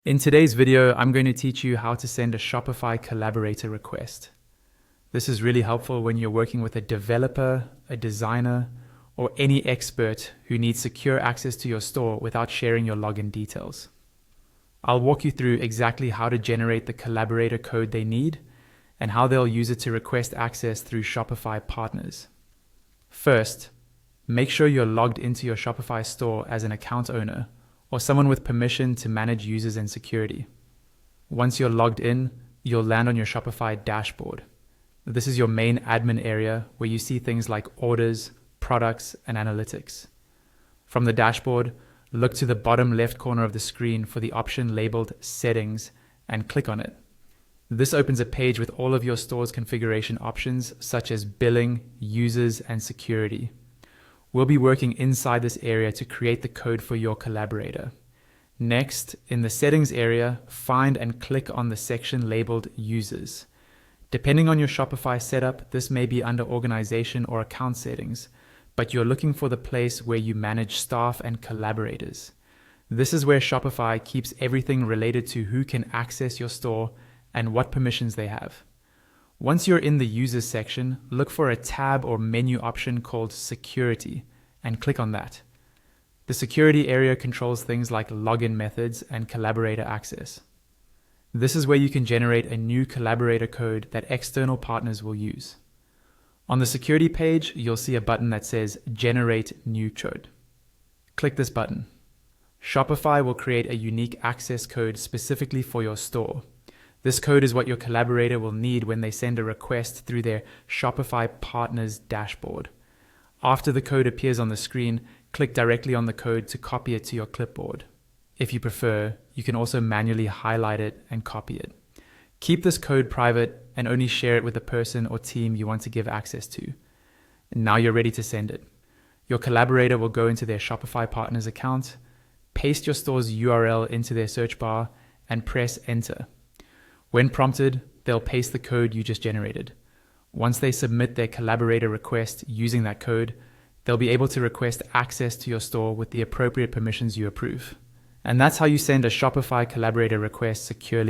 In today's video, I'm going to teach you how to send a Shopify Collaborator request. This is really helpful when you're working with a developer, a designer, or any expert who needs secure access to your store without sharing your login details. I'll walk you through exactly how to generate the Collaborator code they need and how they'll use it to request access through Shopify partners. First, make sure you're logged into your Shopify store as an account owner or someone with permission to manage users and security. Once you're logged in, you'll land on your Shopify dashboard. This is your main admin area where you see things like orders, products, and analytics. From the dashboard, look to the bottom left corner of the screen for the option labeled Settings and click on it. This opens a page with all of your store's configuration options such as billing, users, and security. We'll be working inside this area to create the code for your collaborator. Next, in the settings area, find and click on the section labeled Users. Depending on your Shopify setup, this may be under organization or account settings, but you're looking for the place where you manage staff and collaborators. This is where Shopify keeps everything related to who can access your store and what permissions they have. Once you're in the Users section, look for a tab or menu option called Security and click on that. The security area controls things like login methods and collaborator access. This is where you can generate a new collaborator code that external partners will use. On the security page, you'll see a button that says Generate New Code. Click this button. Shopify will create a unique access code specifically for your store. This code is what your collaborator will need when they send a request through their Shopify Partners dashboard. After the code appears on the screen, click directly on the code to copy it to your clipboard. If you prefer, you can also manually highlight it and copy it. Keep this code private and only share it with the person or team you want to give access to. Now you're ready to send it. Your collaborator will go into their Shopify Partners account, paste your store's URL into their search bar, and press Enter. When prompted, they'll paste the code you just generated. Once they submit their collaborator request using that code, they'll be able to request access to your store with the appropriate permissions you approve. And that's how you send a Shopify Collaborator request securely.